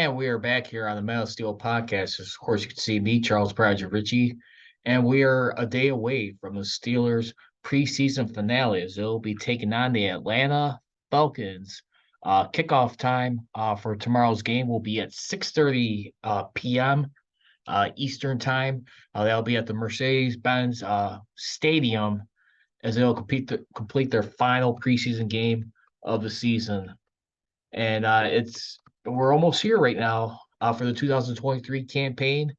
And we are back here on the Metal Steel podcast. Of course, you can see me, Charles Prodigy Richey, and we are a day away from the Steelers' preseason finale as they'll be taking on the Atlanta Falcons. Kickoff time for tomorrow's game will be at 6:30 p.m. Eastern time. They'll be at the Mercedes-Benz Stadium as they'll complete their final preseason game of the season. And we're almost here right now for the 2023 campaign,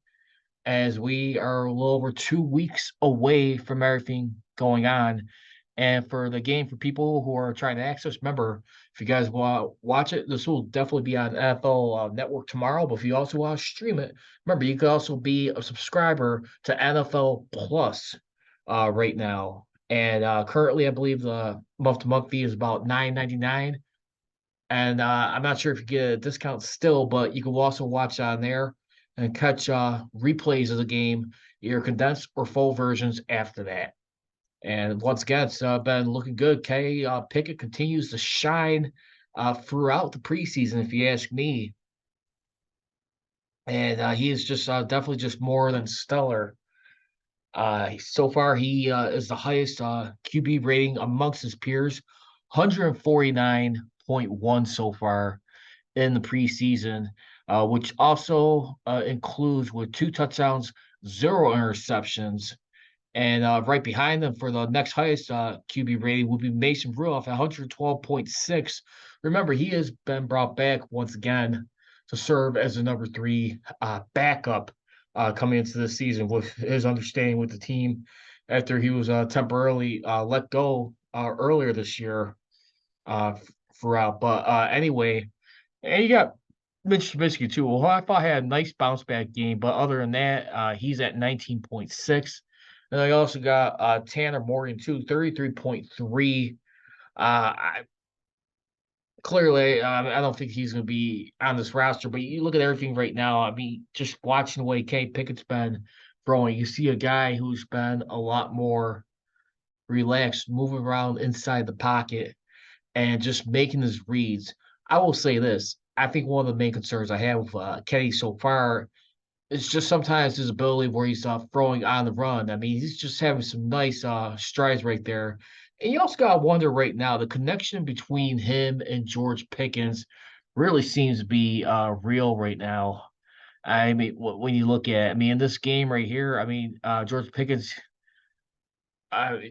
as we are a little over 2 weeks away from everything going on. And for the game, for people who are trying to access, remember, if you guys want to watch it, this will definitely be on NFL Network tomorrow. But if you also want to stream it, remember, you can also be a subscriber to NFL Plus right now. And currently, I believe the month-to-month fee is about $9.99. And I'm not sure if you get a discount still, but you can also watch on there and catch replays of the game, either condensed or full versions after that. And once again, it's been looking good. Pickett continues to shine throughout the preseason, if you ask me. And he is just definitely just more than stellar. So far, he is the highest QB rating amongst his peers, 149.1 so far in the preseason, which also includes with 2 touchdowns, 0 interceptions. And right behind them for the next highest QB rating will be Mason Rudolph at 112.6. Remember, he has been brought back once again to serve as the number 3 backup coming into the season with his understanding with the team after he was temporarily let go earlier this year throughout. But anyway, and you got Mitch Trubisky too. Well, I thought he had a nice bounce back game, but other than that, he's at 19.6. And I also got Tanner Morgan too, 33.3. I clearly, I don't think he's going to be on this roster, but you look at everything right now. I mean, just watching the way Kenny Pickett's been throwing, you see a guy who's been a lot more relaxed, moving around inside the pocket and just making his reads. I will say this. I think one of the main concerns I have with Kenny so far is just sometimes his ability where he's throwing on the run. I mean, he's just having some nice strides right there. And you also got to wonder right now, the connection between him and George Pickens really seems to be real right now. I mean, when you look at, I mean, in this game right here, I mean, George Pickens,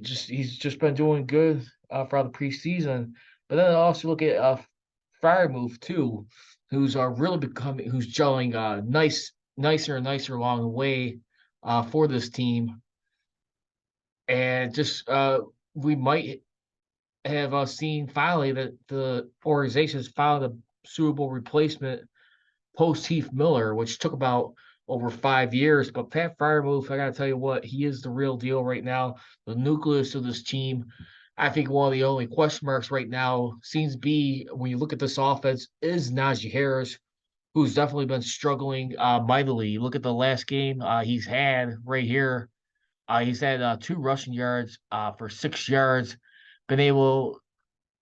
he's just been doing good throughout the preseason. But then I also look at Move too, who's really becoming, who's gelling nicer and nicer along the way for this team. And just we might have seen finally that the organization has found a suitable replacement post Heath Miller, which took about over 5 years. But Pat Freiermuth, I got to tell you what, he is the real deal right now. The nucleus of this team. I think one of the only question marks right now seems to be, when you look at this offense, is Najee Harris, who's definitely been struggling mightily. You look at the last game he's had right here. He's had 2 rushing yards for 6 yards, been unable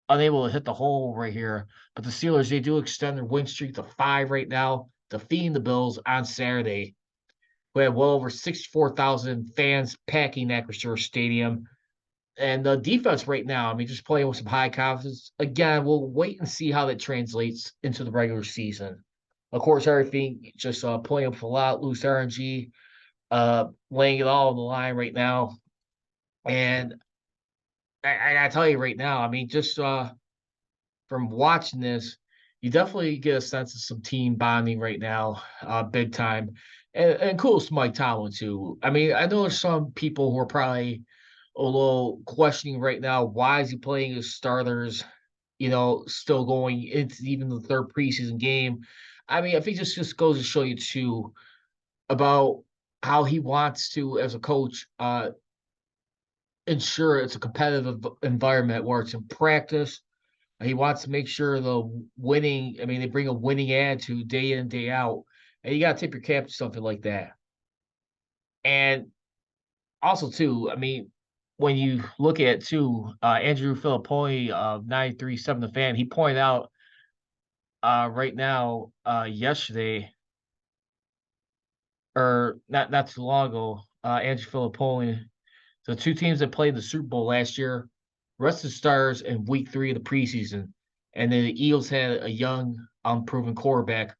to hit the hole right here. But the Steelers, they do extend their win streak to 5 right now, defeating the Bills on Saturday. We had well over 64,000 fans packing Acrisure Stadium. And the defense right now, I mean, just playing with some high confidence. Again, we'll wait and see how that translates into the regular season. Of course, everything just playing with a lot, loose RNG, laying it all on the line right now. And I gotta tell you right now, I mean, just from watching this, you definitely get a sense of some team bonding right now, big time. And cool to Mike Tomlin too. I mean, I know there's some people who are probably a little questioning right now, why is he playing his starters, still going into even the third preseason game. I mean, I think this just goes to show you too about how he wants to, as a coach, ensure it's a competitive environment where it's in practice. He wants to make sure the winning, I mean, they bring a winning attitude day in, day out. And you got to tip your cap to something like that. And also, too, I mean, when you look at, too, Andrew Filipponi of 93.7 The Fan, he pointed out right now, yesterday, or not too long ago, Andrew Fillipponi, the two teams that played in the Super Bowl last year, rested stars in week 3 of the preseason. And then the Eagles had a young, unproven quarterback.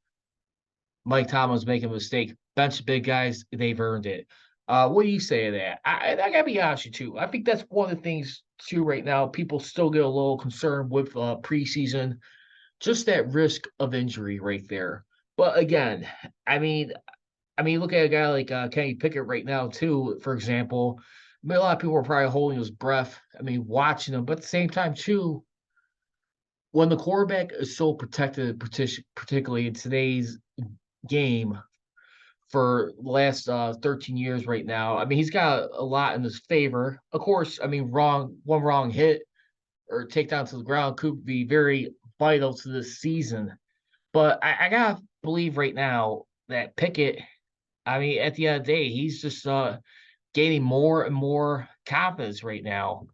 Mike Tomlin's making a mistake. Bench big guys, they've earned it. What do you say to that? I gotta be honest with you too. I think that's one of the things too right now. People still get a little concerned with preseason, just that risk of injury right there. But again, I mean, look at a guy like Kenny Pickett right now too. For example, I mean, a lot of people are probably holding his breath. I mean, watching him, but at the same time too, when the quarterback is so protected, particularly in today's game for the last 13 years right now. I mean, he's got a lot in his favor. Of course, I mean, one wrong hit or takedown to the ground could be very vital to this season. But I gotta believe right now that Pickett, I mean, at the end of the day, he's just gaining more and more confidence right now.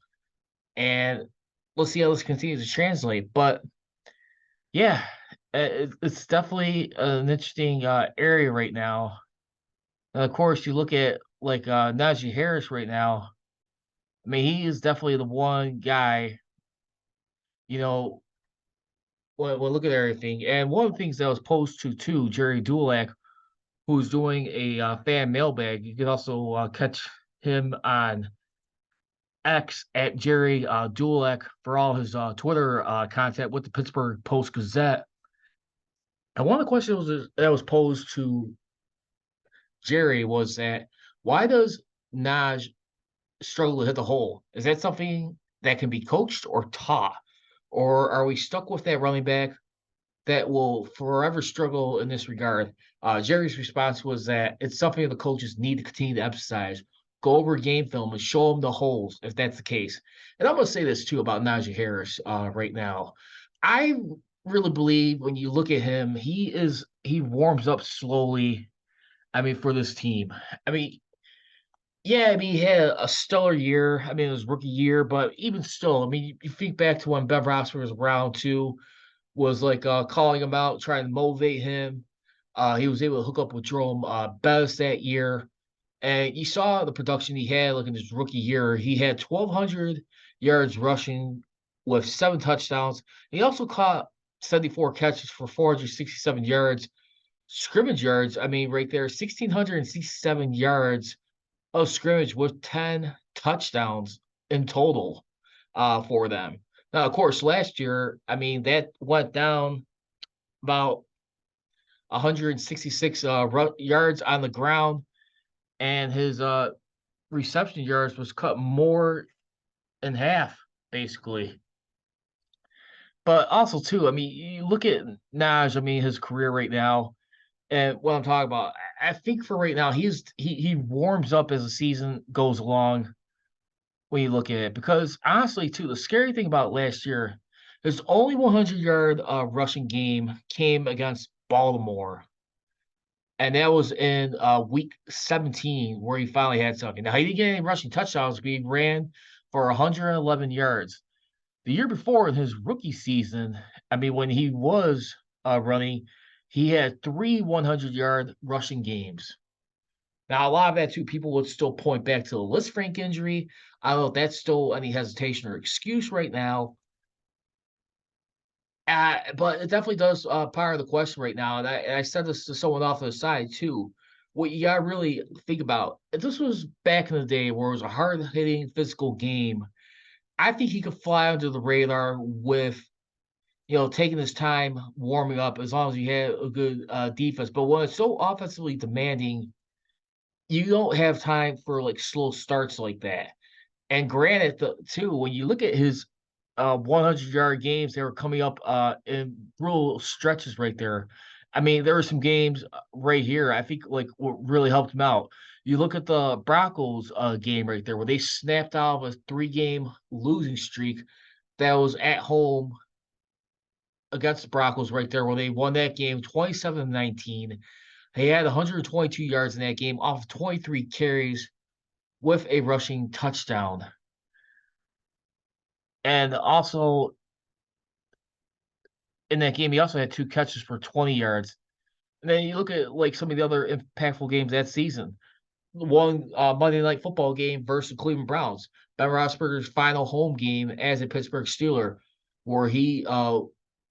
And let's see how this continues to translate. But yeah, it's definitely an interesting area right now. And of course, you look at like Najee Harris right now. I mean, he is definitely the one guy, you know, when look at everything. And one of the things that was posed to too, Gerry Dulac, who's doing a fan mailbag. You can also catch him on X at Gerry Dulac for all his Twitter content with the Pittsburgh Post Gazette. And one of the questions that was posed to Gerry was that why does Naj struggle to hit the hole? Is that something that can be coached or taught? Or are we stuck with that running back that will forever struggle in this regard? Jerry's response was that it's something the coaches need to continue to emphasize. Go over game film and show them the holes if that's the case. And I'm going to say this too about Najee Harris right now. I really believe when you look at him, he warms up slowly. I mean, for this team. I mean, yeah, I mean, he had a stellar year. I mean, it was rookie year, but even still, I mean, you think back to when Ben Roethlisberger was around too, was like calling him out, trying to motivate him. He was able to hook up with Jerome Bettis that year, and you saw the production he had. Like in his rookie year, he had 1,200 yards rushing with 7 touchdowns. He also caught 74 catches for 467 yards, scrimmage yards. I mean, right there, 1,667 yards of scrimmage with 10 touchdowns in total for them. Now, of course, last year, I mean, that went down about 166 yards on the ground, and his reception yards was cut more in half, basically. But also, too, I mean, you look at Naj, I mean, his career right now, and what I'm talking about, I think for right now, he warms up as the season goes along when you look at it. Because honestly, too, the scary thing about last year, his only 100-yard rushing game came against Baltimore, and that was in week 17 where he finally had something. Now he didn't get any rushing touchdowns, but he ran for 111 yards. The year before in his rookie season, I mean, when he was running, he had 3 100-yard rushing games. Now, a lot of that too, people would still point back to the Lisfranc injury. I don't know if that's still any hesitation or excuse right now. But it definitely does power the question right now. And I said this to someone off to the side too. What you gotta really think about, if this was back in the day where it was a hard hitting physical game, I think he could fly under the radar with taking his time warming up as long as he had a good defense. But when it's so offensively demanding, you don't have time for like slow starts like that. And granted, too, when you look at his 100-yard games, they were coming up in real stretches right there. I mean, there were some games right here. I think like what really helped him out. You look at the Broncos game right there, where they snapped out of a 3-game losing streak that was at home against the Broncos right there, where they won that game 27-19. He had 122 yards in that game off of 23 carries with a rushing touchdown. And also, in that game, he also had 2 catches for 20 yards. And then you look at like some of the other impactful games that season. One Monday Night Football game versus the Cleveland Browns. Ben Roethlisberger's final home game as a Pittsburgh Steeler, where he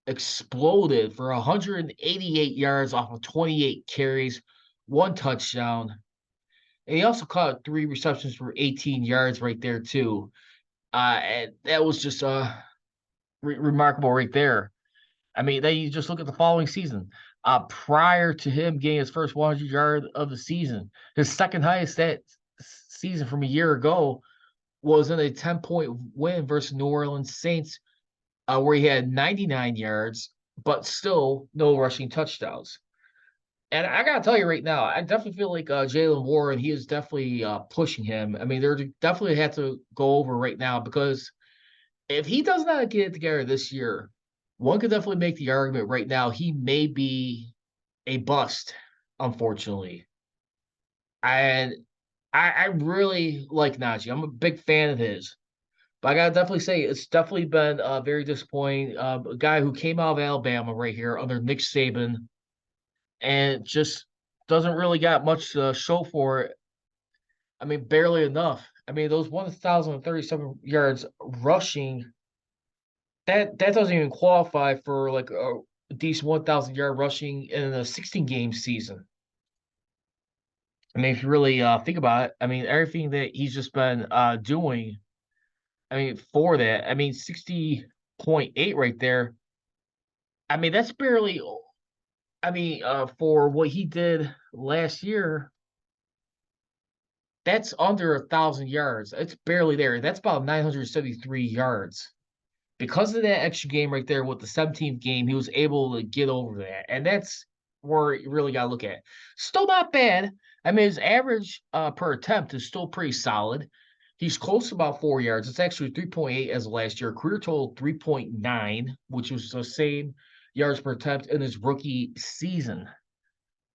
exploded for 188 yards off of 28 carries, 1 touchdown. And he also caught 3 receptions for 18 yards right there, too. And that was just remarkable right there. I mean, then you just look at the following season. Prior to him getting his first 100 yard of the season, his second highest that season from a year ago was in a 10-point win versus New Orleans Saints, where he had 99 yards, but still no rushing touchdowns. And I gotta tell you right now, I definitely feel like Jaylen Warren, he is definitely pushing him. I mean, they're definitely have to go over right now because if he does not get it together this year, one could definitely make the argument right now he may be a bust, unfortunately. And I really like Najee. I'm a big fan of his. But I gotta definitely say it's definitely been very disappointing. A guy who came out of Alabama right here under Nick Saban and just doesn't really got much to show for it. I mean, barely enough. I mean, those 1,037 yards rushing, that doesn't even qualify for like a decent 1,000 yard rushing in a 16 game season. I mean, if you really think about it, I mean, everything that he's just been doing, I mean, for that, I mean, 60.8 right there. I mean, that's barely, I mean, for what he did last year, that's under 1,000 yards. It's barely there. That's about 973 yards. Because of that extra game right there with the 17th game, he was able to get over that. And that's where you really got to look at. Still not bad. I mean, his average per attempt is still pretty solid. He's close to about 4 yards. It's actually 3.8 as of last year. Career total 3.9, which was the same yards per attempt in his rookie season.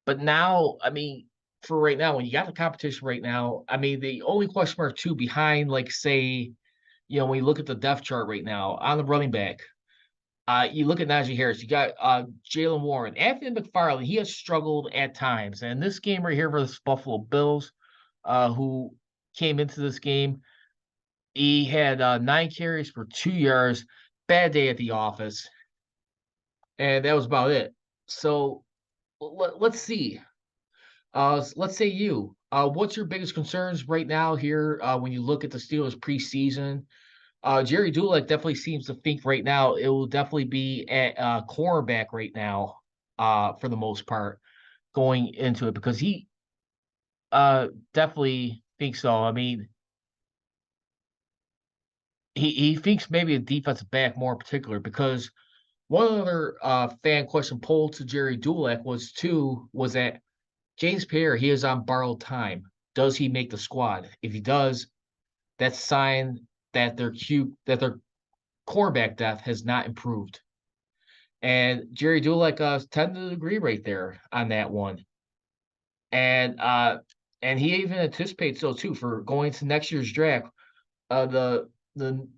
But now, I mean, for right now, when you got the competition right now, I mean, the only question mark two behind, like, say, when you look at the depth chart right now on the running back, you look at Najee Harris, you got Jaylen Warren, Anthony McFarland. He has struggled at times, and this game right here versus Buffalo Bills, who came into this game, he had 9 carries for 2 yards. Bad day at the office, and that was about it. So let's see. Let's say you. What's your biggest concerns right now here when you look at the Steelers preseason? Gerry Dulac definitely seems to think right now it will definitely be at cornerback right now, for the most part, going into it because he definitely thinks so. I mean, he thinks maybe a defensive back more in particular because one other fan question polled to Gerry Dulac was that James Pierre, he is on borrowed time. Does he make the squad? If he does, that's a sign that their cornerback depth has not improved. And Gerry Dulac tended to agree right there on that one. And he even anticipates so too for going to next year's draft. The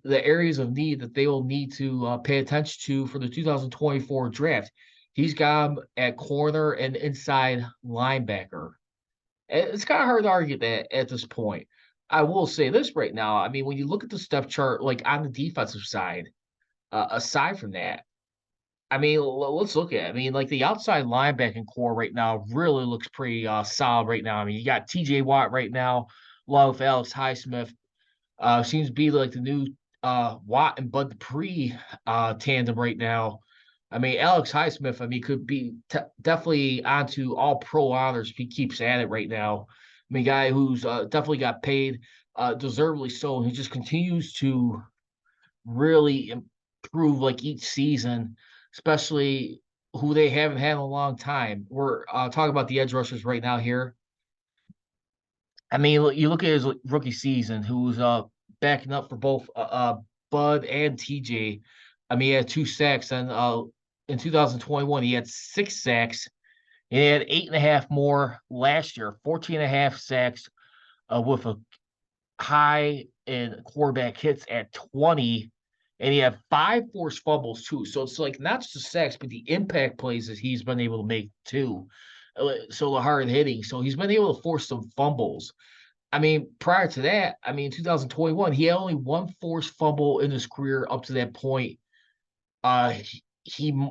areas of need that they will need to pay attention to for the 2024 draft. He's got him at corner and inside linebacker. And it's kind of hard to argue that at this point. I will say this right now. I mean, when you look at the step chart, like on the defensive side, aside from that, I mean, let's look at it. I mean, like the outside linebacking core right now really looks pretty solid right now. I mean, you got TJ Watt right now, along with Alex Highsmith. Seems to be like the new Watt and Bud Dupree tandem right now. I mean, Alex Highsmith, I mean, could be definitely onto all pro honors if he keeps at it right now. I mean, guy who's definitely got paid, deservedly so, and he just continues to really improve like each season, especially who they haven't had in a long time. We're talking about the edge rushers right now here. I mean, you look at his rookie season, who's backing up for both Bud and TJ. I mean, he had 2 sacks, and in 2021 he had 6 sacks. He had 8.5 more last year, 14.5 sacks, with a high in quarterback hits at 20 and he had 5 forced fumbles too. So it's like not just the sacks, but the impact plays that he's been able to make too. So the hard hitting. So he's been able to force some fumbles. I mean, prior to that, I mean, 2021, he had only one forced fumble in his career up to that point. He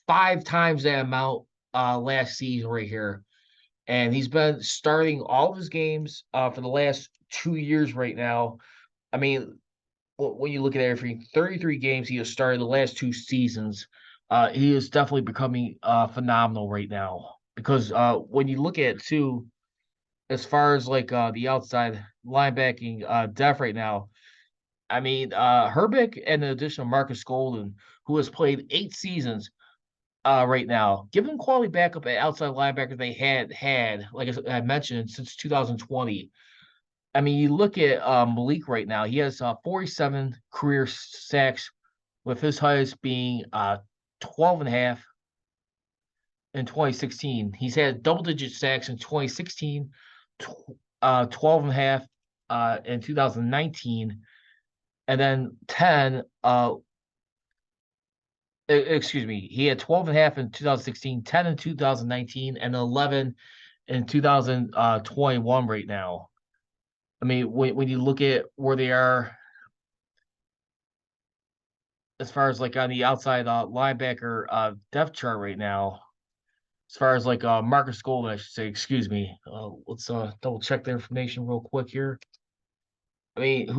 5 times that amount last season right here, and he's been starting all of his games for the last 2 years right now. I mean, when you look at everything, 33 games he has started the last 2 seasons. He is definitely becoming phenomenal right now because when you look at it too, as far as like the outside linebacking depth right now, I mean Herbeck and the addition of Marcus Golden, who has played 8 seasons right now, given quality backup at outside linebacker they had, like I mentioned, since 2020. I mean, you look at Malik right now. He has 47 career sacks, with his highest being 12 and a half in 2016. He's had double-digit sacks in 2016, 12 and a half in 2019, and then 10. Excuse me. He had 12 and a half in 2016, 10 in 2019, and 11 in 2021 right now. I mean, when you look at where they are as far as like on the outside linebacker depth chart right now, as far as like Marcus Golden, I should say, excuse me. Let's double check the information real quick here. I mean,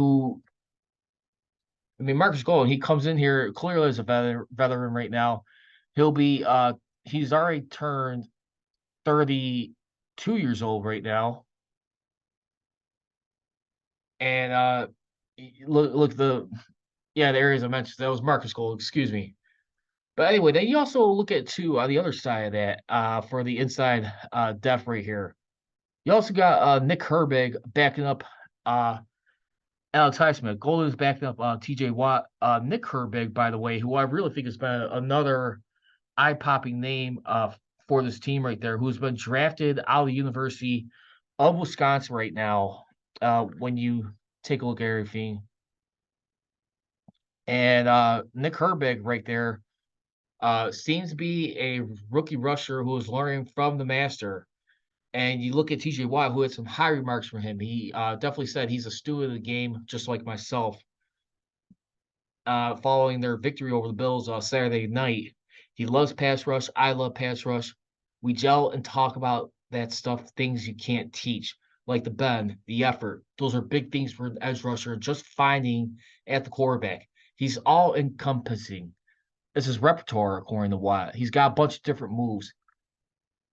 Marcus Golden, he comes in here clearly as a veteran right now. He'll be he's already turned 32 years old right now. And look the areas I mentioned, that was Marcus Golden, excuse me. But anyway, then you also look at too on the other side of that, for the inside depth right here. You also got Nick Herbig backing up Alex Highsmith. Golden's backing up TJ Watt. Nick Herbig, by the way, who I really think has been another eye-popping name for this team right there, who's been drafted out of the University of Wisconsin right now. When you take a look at everything. And Nick Herbig right there seems to be a rookie rusher who is learning from the master. And you look at TJ Watt, who had some high remarks for him. He definitely said he's a steward of the game, just like myself. Following their victory over the Bills Saturday night, he loves pass rush. I love pass rush. We gel and talk about that stuff, things you can't teach, like the bend, the effort. Those are big things for an edge rusher, just finding at the quarterback. He's all encompassing. This is repertoire, according to Watt. He's got a bunch of different moves.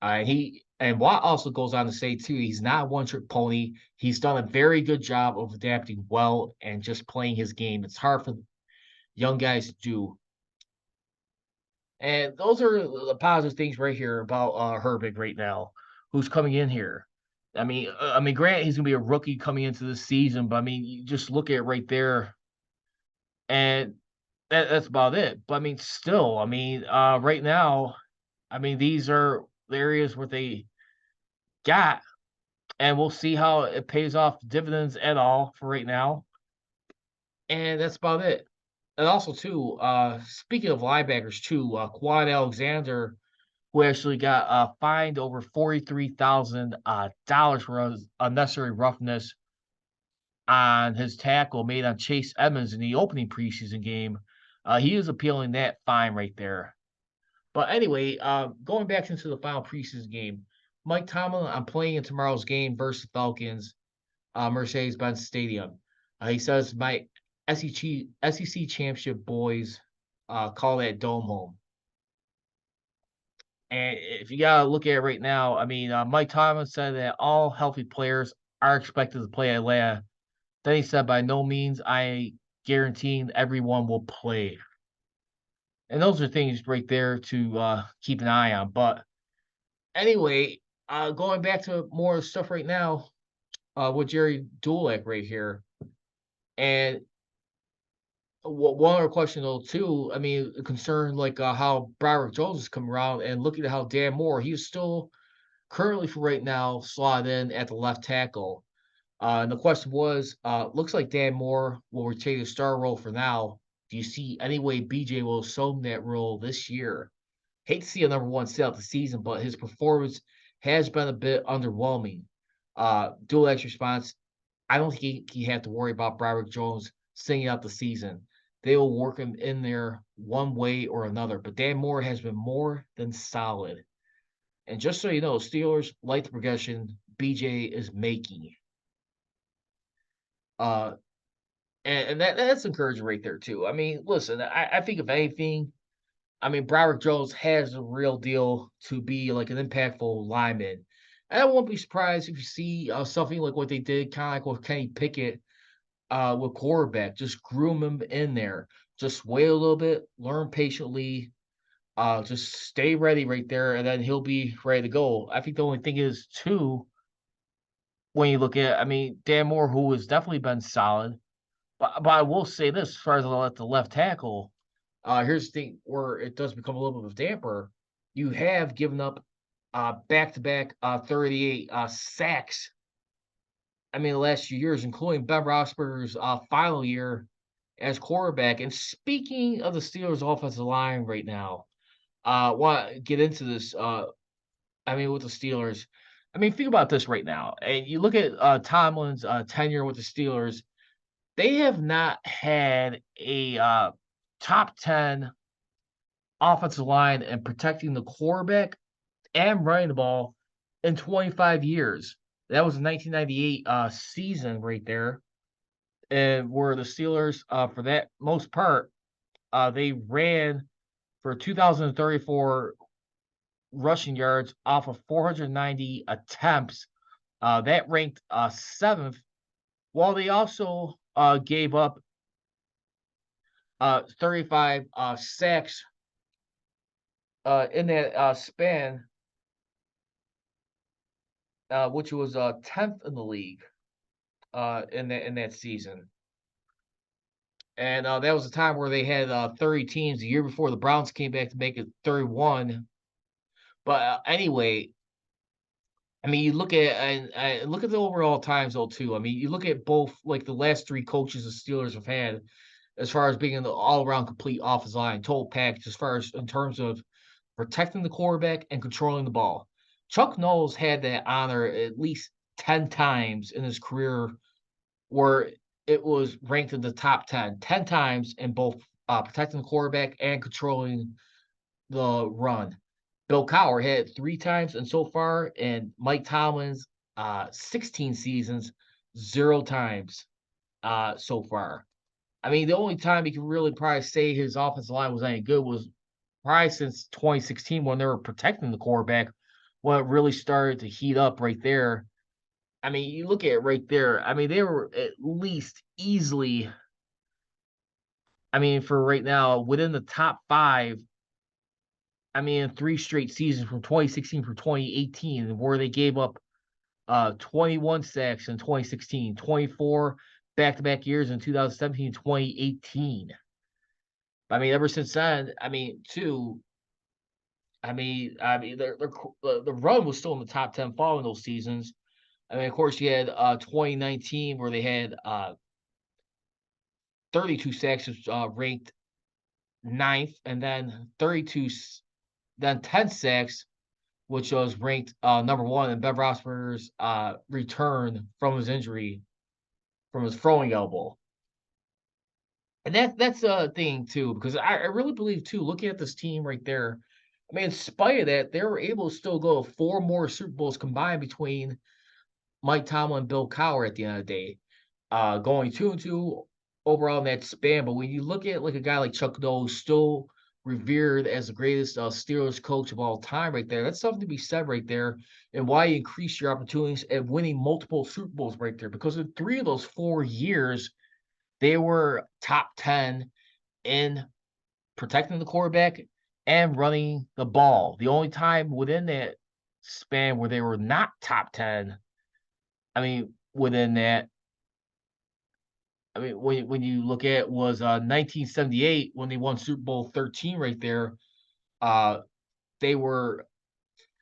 Watt also goes on to say too, he's not a one-trick pony. He's done a very good job of adapting well and just playing his game. It's hard for young guys to do. And those are the positive things right here about Herbig right now, who's coming in here. Grant, he's gonna be a rookie coming into the season, but I mean, you just look at it right there, and that's about it. But I mean, still, right now, these are the areas where they got, and we'll see how it pays off dividends at all for right now. And that's about it. And also, too, speaking of linebackers, too, Quan Alexander, who actually got fined over $43,000 for unnecessary roughness on his tackle made on Chase Edmonds in the opening preseason game. He is appealing that fine right there. But anyway, going back into the final preseason game, Mike Tomlin, I'm playing in tomorrow's game versus the Falcons, Mercedes-Benz Stadium. He says my SEC championship boys call that dome home. And if you gotta look at it right now, Mike Tomlin said that all healthy players are expected to play Atlanta. Then he said, by no means I guaranteeing everyone will play. And those are things right there to keep an eye on. But anyway, going back to more stuff right now with Gerry Dulac right here. And one other question though too, concern like how Broderick Jones is coming around, and looking at how Dan Moore, he's still currently for right now slotted in at the left tackle. And the question was, looks like Dan Moore will retain his star role for now, Do you see any way BJ will assume that role this year? Hate to see a number one stay out the season, but his performance has been a bit underwhelming. Dulac's response: I don't think he had to worry about Broderick Jones singing out the season. They will work him in there one way or another. But Dan Moore has been more than solid. And just so you know, Steelers like the progression BJ is making. Uh, and that's encouraging right there too. I mean, listen, I think if anything, I mean, Broderick Jones has a real deal to be like an impactful lineman. And I won't be surprised if you see something like what they did, kind of like with Kenny Pickett with quarterback. Just groom him in there. Just wait a little bit, learn patiently, just stay ready right there, and then he'll be ready to go. I think the only thing is, too, when you look at, I mean, Dan Moore, who has definitely been solid, but I will say this as far as the left tackle, here's the thing where it does become a little bit of a damper. You have given up back to back 38 sacks. I mean, the last few years, including Ben Roethlisberger's final year as quarterback. And speaking of the Steelers' offensive line right now, want to get into this. I mean, with the Steelers, I mean, think about this right now. And you look at Tomlin's tenure with the Steelers, they have not had a top 10 offensive line and protecting the quarterback and running the ball in 25 years. That was the 1998 season right there, and where the Steelers, for that most part, they ran for 2,034 rushing yards off of 490 attempts. That ranked seventh, while they also gave up 35 sacks in that span, which was 10th in the league in that season. And that was a time where they had 30 teams. The year before, the Browns came back to make it 31. But anyway, I mean, you look at and look at the overall times though too. I mean, you look at both like the last three coaches the Steelers have had, as far as being an all around complete offensive line, total package, as far as in terms of protecting the quarterback and controlling the ball. Chuck Knowles had that honor at least 10 times in his career where it was ranked in the top 10 times in both protecting the quarterback and controlling the run. Bill Cowher had it 3 times, and so far, and Mike Tomlin's 16 seasons, 0 times so far. I mean, the only time you can really probably say his offensive line was any good was probably since 2016 when they were protecting the quarterback, when it really started to heat up right there. I mean, you look at it right there. I mean, they were at least easily, I mean, for right now, within the top 5. I mean, 3 straight seasons from 2016 from 2018, where they gave up 21 sacks in 2016, 24 back-to-back years in 2017, 2018. I mean, ever since then, I mean, the run was still in the top 10 following those seasons. I mean, of course, you had 2019 where they had 32 sacks, ranked 9th, and then 10 sacks, which was ranked number 1, and Ben Roethlisberger's return from his injury, from his throwing elbow. And that's a thing too, because I really believe too, looking at this team right there, I mean, in spite of that, they were able to still go 4 more Super Bowls combined between Mike Tomlin and Bill Cowher at the end of the day, going 2-2 overall in that span. But when you look at like a guy like Chuck Knowles, still revered as the greatest Steelers coach of all time, right there, that's something to be said right there, and why you increase your opportunities at winning multiple Super Bowls right there. Because in 3 of those 4 years, they were top 10 in protecting the quarterback and running the ball. The only time within that span where they were not top 10, I mean, within that, I mean, when you look at was 1978 when they won Super Bowl 13 right there. They were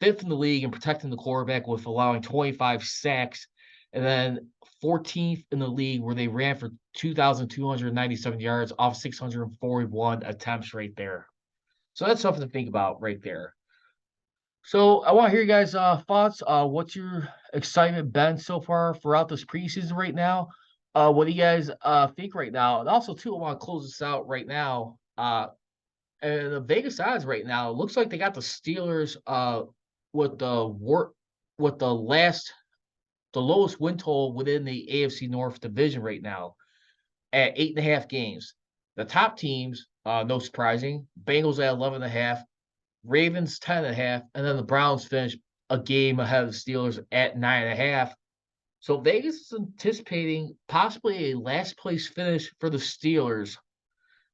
5th in the league in protecting the quarterback with allowing 25 sacks. and then 14th in the league where they ran for 2,297 yards off 641 attempts right there. So that's something to think about right there. So I want to hear you guys' thoughts. What's your excitement been so far throughout this preseason right now? What do you guys think right now? And also, too, I want to close this out right now. And the Vegas odds right now, it looks like they got the Steelers with with the lowest win total within the AFC North division right now at 8.5 games. The top teams, no surprising, Bengals at 11.5, Ravens 10.5, and then the Browns finished a game ahead of the Steelers at 9.5. So Vegas is anticipating possibly a last place finish for the Steelers,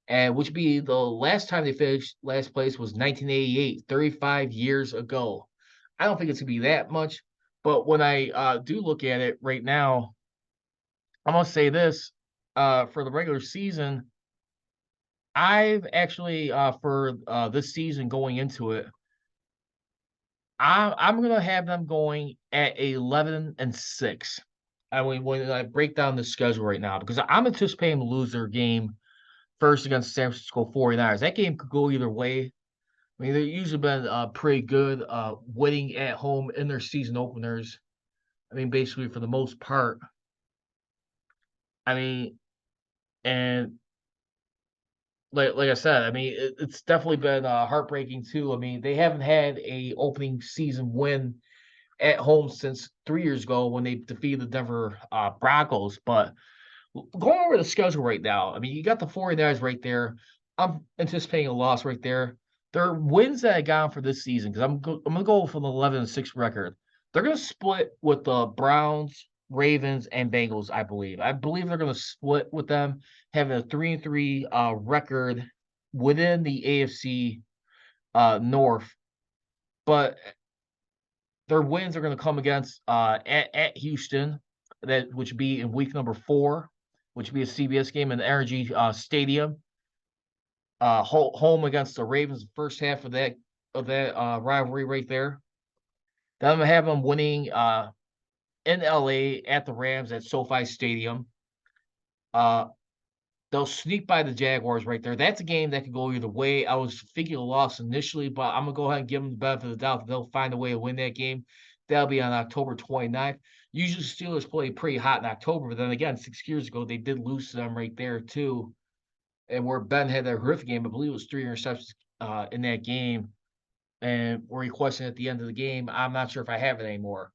and which be the last time they finished last place was 1988, 35 years ago. I don't think it's gonna be that much, but when I do look at it right now, I'm gonna say this: for the regular season, I've actually for this season going into it, I'm gonna have them going at 11-6. I mean, when I break down the schedule right now, because I'm anticipating to lose their game first against the San Francisco 49ers. That game could go either way. I mean, they've usually been pretty good winning at home in their season openers. I mean, basically for the most part. I mean, and like I said, I mean, it's definitely been heartbreaking too. I mean, they haven't had a opening season win at home since 3 years ago when they defeated the Denver Broncos. But going over the schedule right now, I mean, you got the 49ers right there. I'm anticipating a loss right there. Their wins that I got for this season, because I'm gonna go for the 11-6 record. They're gonna split with the Browns, Ravens, and Bengals. I believe. I believe they're gonna split with them, having a 3-3 record within the AFC North. But their wins are going to come against at Houston, which would be in week number 4, which would be a CBS game in the Energy Stadium. Home against the Ravens, the first half of that rivalry right there. Then I'm gonna have them winning in LA at the Rams at SoFi Stadium. Uh, they'll sneak by the Jaguars right there. That's a game that could go either way. I was thinking a loss initially, but I'm gonna go ahead and give them the benefit of the doubt that they'll find a way to win that game. That'll be on October 29th. Usually Steelers play pretty hot in October, but then again, 6 years ago they did lose to them right there too. And where Ben had that horrific game, I believe it was 3 interceptions in that game. And where he questioned at the end of the game, I'm not sure if I have it anymore.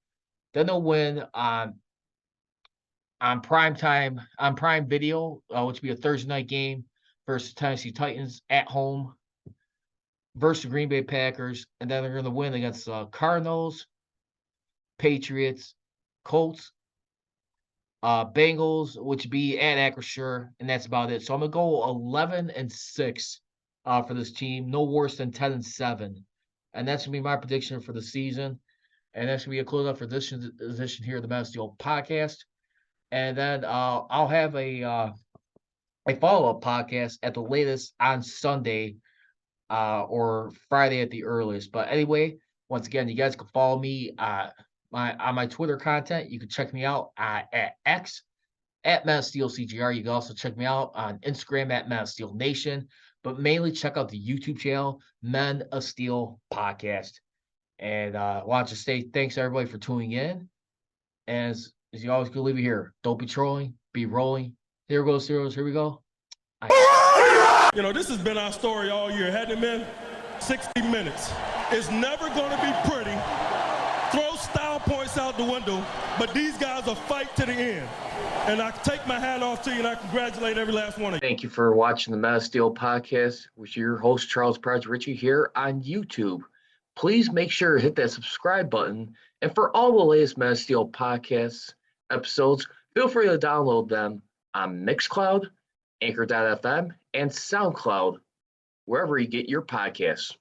Then they'll win on Prime Video, which will be a Thursday night game versus Tennessee Titans at home versus the Green Bay Packers, and then they're going to win against Cardinals, Patriots, Colts, Bengals, which would be at Acrisure, and that's about it. So I'm gonna go 11-6 for this team, no worse than 10-7, and that's gonna be my prediction for the season. And that's gonna be a closeout for this edition here of the Man Steel podcast. And then I'll have a follow-up podcast at the latest on Sunday or Friday at the earliest. But anyway, once again, you guys can follow me on my Twitter content. You can check me out at X at Man of Steel CGR. You can also check me out on Instagram at Man of Steel Nation. But mainly check out the YouTube channel, Men of Steel Podcast. And I want to say thanks everybody for tuning in. And as you always can leave it here, don't be trolling, be rolling. Here goes zeros. Here we go. You know, this has been our story all year, hasn't it been? 60 minutes. It's never going to be pretty. Throw style points out the window, but these guys will fight to the end. And I take my hat off to you, and I congratulate every last one of you. Thank you for watching the Man of Steel podcast with your host, Charles Prodigy Richey, here on YouTube. Please make sure to hit that subscribe button. And for all the latest Man of Steel podcast episodes, feel free to download them on Mixcloud, Anchor.fm, and SoundCloud, wherever you get your podcasts.